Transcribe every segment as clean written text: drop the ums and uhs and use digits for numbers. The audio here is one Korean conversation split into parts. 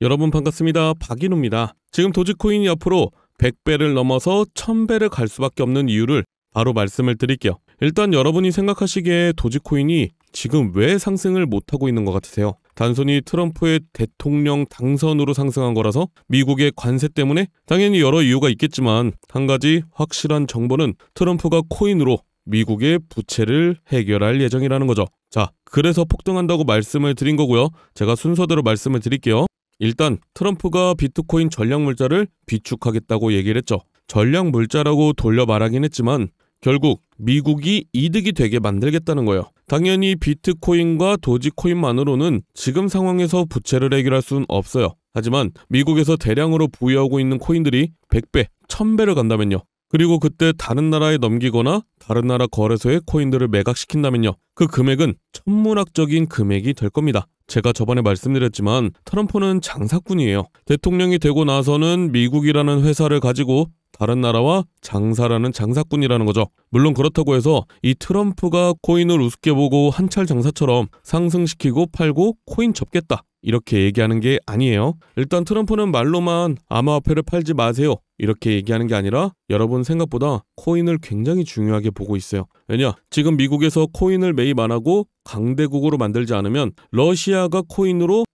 여러분 반갑습니다. 박인우입니다. 지금 도지코인이 앞으로 100배를 넘어서 1000배를 갈 수밖에 없는 이유를 바로 말씀을 드릴게요. 일단 여러분이 생각하시기에 도지코인이 지금 왜 상승을 못하고 있는 것 같으세요? 단순히 트럼프의 대통령 당선으로 상승한 거라서? 미국의 관세 때문에? 당연히 여러 이유가 있겠지만 한 가지 확실한 정보는 트럼프가 코인으로 미국의 부채를 해결할 예정이라는 거죠. 자, 그래서 폭등한다고 말씀을 드린 거고요. 제가 순서대로 말씀을 드릴게요. 일단 트럼프가 비트코인 전략물자를 비축하겠다고 얘기를 했죠. 전략물자라고 돌려 말하긴 했지만 결국 미국이 이득이 되게 만들겠다는 거예요. 당연히 비트코인과 도지코인만으로는 지금 상황에서 부채를 해결할 수는 없어요. 하지만 미국에서 대량으로 보유하고 있는 코인들이 100배, 1000배를 간다면요. 그리고 그때 다른 나라에 넘기거나 다른 나라 거래소에 코인들을 매각시킨다면요. 그 금액은 천문학적인 금액이 될 겁니다. 제가 저번에 말씀드렸지만 트럼프는 장사꾼이에요. 대통령이 되고 나서는 미국이라는 회사를 가지고 다른 나라와 장사라는 장사꾼이라는 거죠. 물론 그렇다고 해서 이 트럼프가 코인을 우습게 보고 한철 장사처럼 상승시키고 팔고 코인 접겠다 이렇게 얘기하는 게 아니에요. 일단 트럼프는 말로만 암호화폐를 팔지 마세요 이렇게 얘기하는 게 아니라 여러분 생각보다 코인을 굉장히 중요하게 보고 있어요. 왜냐? 지금 미국에서 코인을 매입 안 하고 강대국으로 만들지 않으면 러시아가 코인으로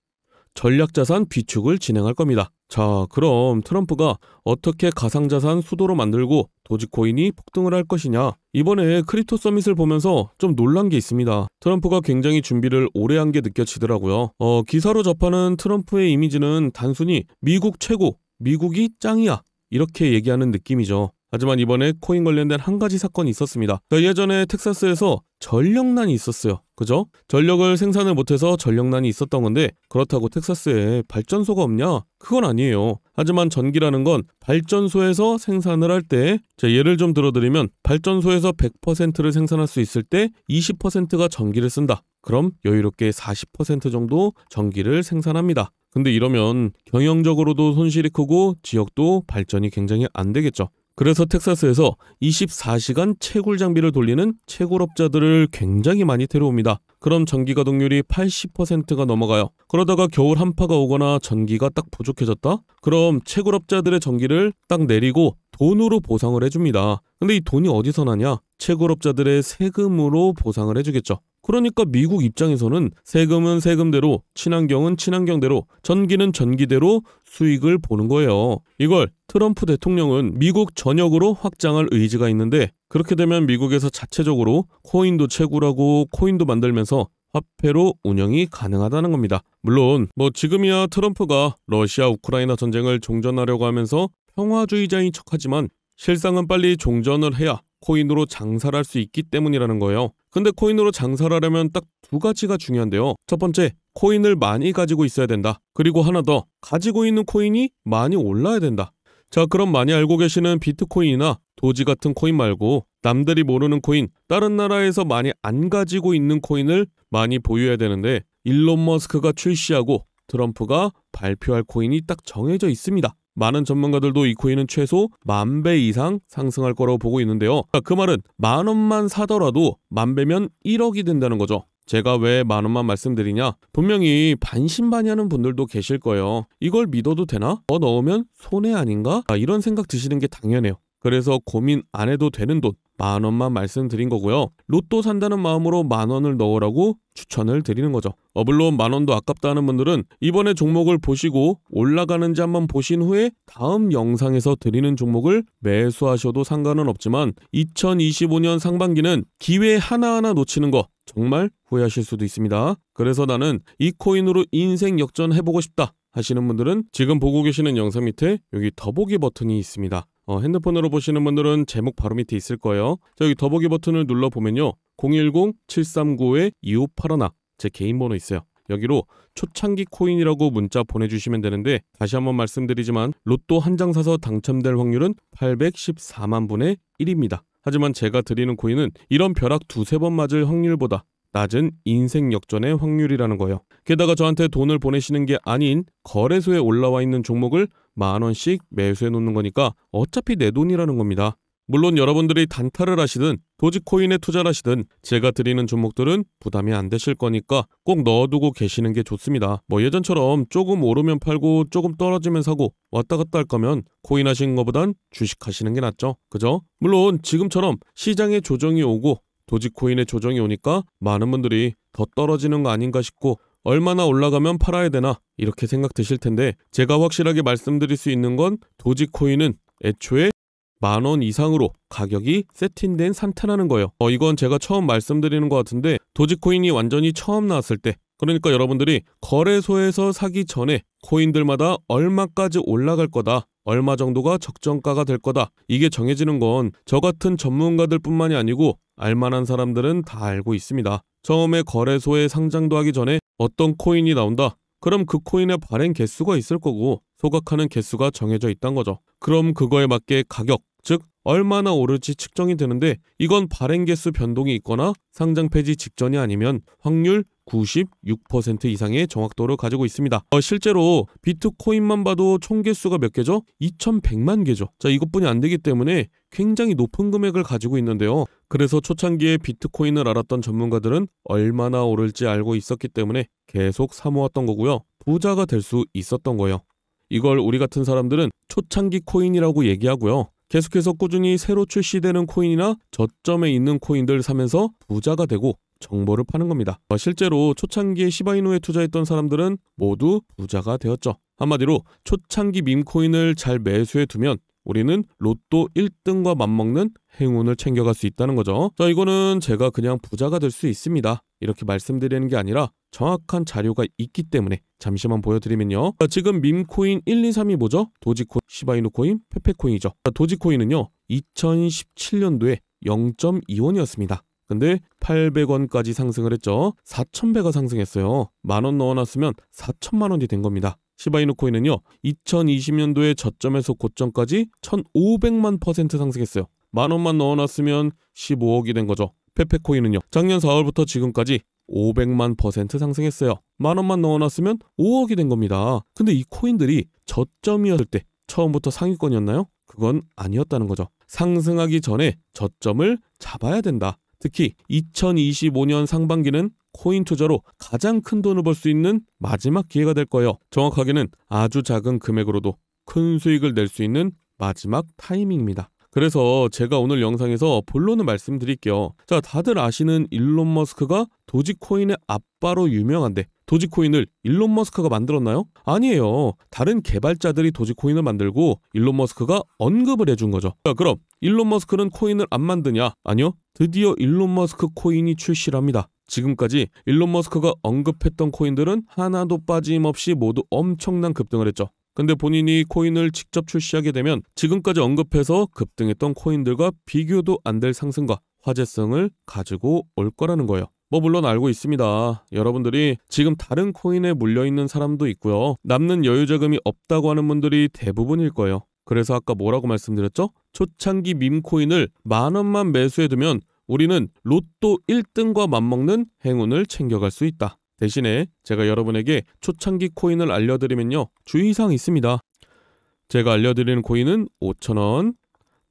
전략자산 비축을 진행할 겁니다. 자, 그럼 트럼프가 어떻게 가상자산 수도로 만들고 도지코인이 폭등을 할 것이냐? 이번에 크립토 서밋을 보면서 좀 놀란 게 있습니다. 트럼프가 굉장히 준비를 오래 한 게 느껴지더라고요. 기사로 접하는 트럼프의 이미지는 단순히 미국 최고, 미국이 짱이야 이렇게 얘기하는 느낌이죠. 하지만 이번에 코인 관련된 한 가지 사건이 있었습니다. 예전에 텍사스에서 전력난이 있었어요. 그죠? 전력을 생산을 못해서 전력난이 있었던 건데 그렇다고 텍사스에 발전소가 없냐? 그건 아니에요. 하지만 전기라는 건 발전소에서 생산을 할 때 예를 좀 들어드리면 발전소에서 100%를 생산할 수 있을 때 20%가 전기를 쓴다. 그럼 여유롭게 40% 정도 전기를 생산합니다. 근데 이러면 경영적으로도 손실이 크고 지역도 발전이 굉장히 안 되겠죠. 그래서 텍사스에서 24시간 채굴 장비를 돌리는 채굴업자들을 굉장히 많이 데려옵니다. 그럼 전기 가동률이 80%가 넘어가요. 그러다가 겨울 한파가 오거나 전기가 딱 부족해졌다? 그럼 채굴업자들의 전기를 딱 내리고 돈으로 보상을 해줍니다. 근데 이 돈이 어디서 나냐? 채굴업자들의 세금으로 보상을 해주겠죠. 그러니까 미국 입장에서는 세금은 세금대로, 친환경은 친환경대로, 전기는 전기대로 수익을 보는 거예요. 이걸 트럼프 대통령은 미국 전역으로 확장할 의지가 있는데 그렇게 되면 미국에서 자체적으로 코인도 채굴하고 코인도 만들면서 화폐로 운영이 가능하다는 겁니다. 물론 지금이야 트럼프가 러시아 우크라이나 전쟁을 종전하려고 하면서 평화주의자인 척하지만 실상은 빨리 종전을 해야 코인으로 장사를 할 수 있기 때문이라는 거예요. 근데 코인으로 장사를 하려면 딱 두 가지가 중요한데요. 첫 번째, 코인을 많이 가지고 있어야 된다. 그리고 하나 더, 가지고 있는 코인이 많이 올라야 된다. 자, 그럼 많이 알고 계시는 비트코인이나 도지 같은 코인 말고 남들이 모르는 코인, 다른 나라에서 많이 안 가지고 있는 코인을 많이 보유해야 되는데 일론 머스크가 출시하고 트럼프가 발표할 코인이 딱 정해져 있습니다. 많은 전문가들도 이 코인은 최소 10,000배 이상 상승할 거라고 보고 있는데요. 그 말은 10,000원만 사더라도 10,000배면 1억이 된다는 거죠. 제가 왜 10,000원만 말씀드리냐? 분명히 반신반의하는 분들도 계실 거예요. 이걸 믿어도 되나? 더 넣으면 손해 아닌가? 이런 생각 드시는 게 당연해요. 그래서 고민 안 해도 되는 돈 10,000원만 말씀드린 거고요. 로또 산다는 마음으로 10,000원을 넣으라고 추천을 드리는 거죠. 물론 10,000원도 아깝다 하는 분들은 이번에 종목을 보시고 올라가는지 한번 보신 후에 다음 영상에서 드리는 종목을 매수하셔도 상관은 없지만 2025년 상반기는 기회 하나하나 놓치는 거 정말 후회하실 수도 있습니다. 그래서 나는 이 코인으로 인생 역전해보고 싶다 하시는 분들은 지금 보고 계시는 영상 밑에 여기 더보기 버튼이 있습니다. 핸드폰으로 보시는 분들은 제목 바로 밑에 있을 거예요. 자, 여기 더보기 버튼을 눌러보면요. 010-739-2581 제 개인 번호 있어요. 여기로 초창기 코인이라고 문자 보내주시면 되는데 다시 한번 말씀드리지만 로또 한 장 사서 당첨될 확률은 814만 분의 1입니다. 하지만 제가 드리는 코인은 이런 벼락 두세 번 맞을 확률보다 낮은 인생 역전의 확률이라는 거예요. 게다가 저한테 돈을 보내시는 게 아닌 거래소에 올라와 있는 종목을 10,000원씩 매수해 놓는 거니까 어차피 내 돈이라는 겁니다. 물론 여러분들이 단타를 하시든 도지코인에 투자를 하시든 제가 드리는 종목들은 부담이 안 되실 거니까 꼭 넣어두고 계시는 게 좋습니다. 뭐 예전처럼 조금 오르면 팔고 조금 떨어지면 사고 왔다 갔다 할 거면 코인 하시는 것보단 주식 하시는 게 낫죠. 그죠? 물론 지금처럼 시장에 조정이 오고 도지코인에 조정이 오니까 많은 분들이 더 떨어지는 거 아닌가 싶고 얼마나 올라가면 팔아야 되나 이렇게 생각 드실 텐데 제가 확실하게 말씀드릴 수 있는 건 도지코인은 애초에 10,000원 이상으로 가격이 세팅된 상태라는 거예요. 이건 제가 처음 말씀드리는 것 같은데 도지코인이 완전히 처음 나왔을 때 그러니까 여러분들이 거래소에서 사기 전에 코인들마다 얼마까지 올라갈 거다. 얼마 정도가 적정가가 될 거다. 이게 정해지는 건 저 같은 전문가들 뿐만이 아니고 알만한 사람들은 다 알고 있습니다. 처음에 거래소에 상장도 하기 전에 어떤 코인이 나온다. 그럼 그 코인의 발행 개수가 있을 거고 소각하는 개수가 정해져 있단 거죠. 그럼 그거에 맞게 가격, 즉 얼마나 오를지 측정이 되는데 이건 발행 개수 변동이 있거나 상장 폐지 직전이 아니면 확률 96% 이상의 정확도를 가지고 있습니다. 실제로 비트코인만 봐도 총 개수가 몇 개죠? 2100만 개죠. 자, 이것뿐이 안 되기 때문에 굉장히 높은 금액을 가지고 있는데요. 그래서 초창기에 비트코인을 알았던 전문가들은 얼마나 오를지 알고 있었기 때문에 계속 사모았던 거고요. 부자가 될 수 있었던 거예요. 이걸 우리 같은 사람들은 초창기 코인이라고 얘기하고요. 계속해서 꾸준히 새로 출시되는 코인이나 저점에 있는 코인들 사면서 부자가 되고 정보를 파는 겁니다. 실제로 초창기에 시바이누에 투자했던 사람들은 모두 부자가 되었죠. 한마디로 초창기 밈코인을 잘 매수해 두면 우리는 로또 1등과 맞먹는 행운을 챙겨갈 수 있다는 거죠. 자, 이거는 제가 그냥 부자가 될 수 있습니다. 이렇게 말씀드리는 게 아니라 정확한 자료가 있기 때문에 잠시만 보여드리면요. 자, 지금 밈코인 1, 2, 3이 뭐죠? 도지코인, 시바이누 코인, 페페코인이죠. 자, 도지코인은요. 2017년도에 0.2원이었습니다. 근데 800원까지 상승을 했죠. 4,000배가 상승했어요. 10,000원 넣어놨으면 4천만 원이 된 겁니다. 시바이누 코인은요. 2020년도에 저점에서 고점까지 1,500만% 상승했어요. 10,000원만 넣어놨으면 15억이 된 거죠. 페페코인은요. 작년 4월부터 지금까지 500만% 상승했어요. 10,000원만 넣어놨으면 5억이 된 겁니다. 근데 이 코인들이 저점이었을 때 처음부터 상위권이었나요? 그건 아니었다는 거죠. 상승하기 전에 저점을 잡아야 된다. 특히 2025년 상반기는 코인 투자로 가장 큰 돈을 벌 수 있는 마지막 기회가 될 거예요. 정확하게는 아주 작은 금액으로도 큰 수익을 낼 수 있는 마지막 타이밍입니다. 그래서 제가 오늘 영상에서 본론을 말씀드릴게요. 자, 다들 아시는 일론 머스크가 도지코인의 아빠로 유명한데 도지코인을 일론 머스크가 만들었나요? 아니에요. 다른 개발자들이 도지코인을 만들고 일론 머스크가 언급을 해준 거죠. 자, 그럼 일론 머스크는 코인을 안 만드냐? 아니요. 드디어 일론 머스크 코인이 출시를 합니다. 지금까지 일론 머스크가 언급했던 코인들은 하나도 빠짐없이 모두 엄청난 급등을 했죠. 근데 본인이 코인을 직접 출시하게 되면 지금까지 언급해서 급등했던 코인들과 비교도 안 될 상승과 화제성을 가지고 올 거라는 거예요. 물론 알고 있습니다. 여러분들이 지금 다른 코인에 물려있는 사람도 있고요. 남는 여유 자금이 없다고 하는 분들이 대부분일 거예요. 그래서 아까 뭐라고 말씀드렸죠? 초창기 밈코인을 10,000원만 매수해두면 우리는 로또 1등과 맞먹는 행운을 챙겨갈 수 있다. 대신에 제가 여러분에게 초창기 코인을 알려드리면요. 주의사항이 있습니다. 제가 알려드리는 코인은 5,000원,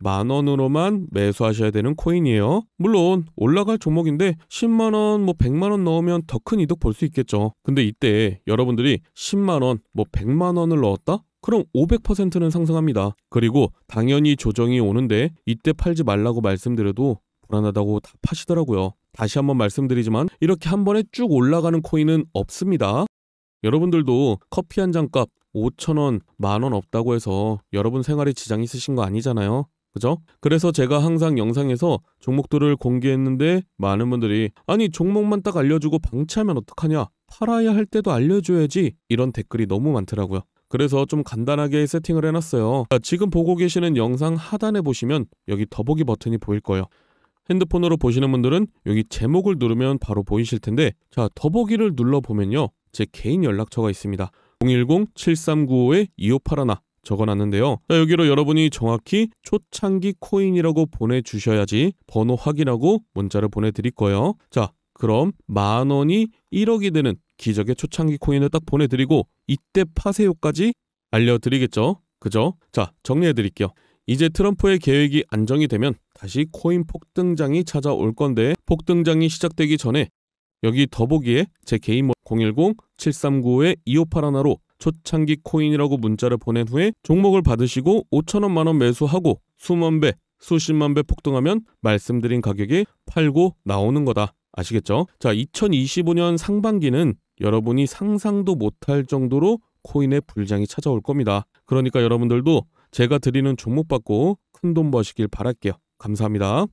10,000원으로만 매수하셔야 되는 코인이에요. 물론 올라갈 종목인데 10만원, 100만원 넣으면 더 큰 이득 볼 수 있겠죠. 근데 이때 여러분들이 10만원, 100만원을 넣었다? 그럼 500%는 상승합니다. 그리고 당연히 조정이 오는데 이때 팔지 말라고 말씀드려도 불안하다고 다 파시더라고요. 다시 한번 말씀드리지만 이렇게 한 번에 쭉 올라가는 코인은 없습니다. 여러분들도 커피 한 잔 값 5,000원, 10,000원 없다고 해서 여러분 생활에 지장 있으신 거 아니잖아요. 그죠? 그래서 제가 항상 영상에서 종목들을 공개했는데 많은 분들이 아니 종목만 딱 알려주고 방치하면 어떡하냐? 팔아야 할 때도 알려줘야지. 이런 댓글이 너무 많더라고요. 그래서 좀 간단하게 세팅을 해놨어요. 지금 보고 계시는 영상 하단에 보시면 여기 더보기 버튼이 보일 거예요. 핸드폰으로 보시는 분들은 여기 제목을 누르면 바로 보이실 텐데 자, 더보기를 눌러보면요. 제 개인 연락처가 있습니다. 010-7395-2581 적어놨는데요. 자, 여기로 여러분이 정확히 초창기 코인이라고 보내주셔야지 번호 확인하고 문자를 보내드릴 거예요. 자, 그럼 10,000원이 1억이 되는 기적의 초창기 코인을 딱 보내드리고 이때 파세요까지 알려드리겠죠. 그죠? 자, 정리해드릴게요. 이제 트럼프의 계획이 안정이 되면 다시 코인 폭등장이 찾아올 건데, 폭등장이 시작되기 전에 여기 더보기에 제 개인 010-739-2581로 초창기 코인이라고 문자를 보낸 후에 종목을 받으시고 5천원 만원 매수하고 수만 배, 수십만 배 폭등하면 말씀드린 가격에 팔고 나오는 거다. 아시겠죠? 자, 2025년 상반기는 여러분이 상상도 못할 정도로 코인의 불장이 찾아올 겁니다. 그러니까 여러분들도 제가 드리는 종목 받고 큰돈 버시길 바랄게요. 감사합니다.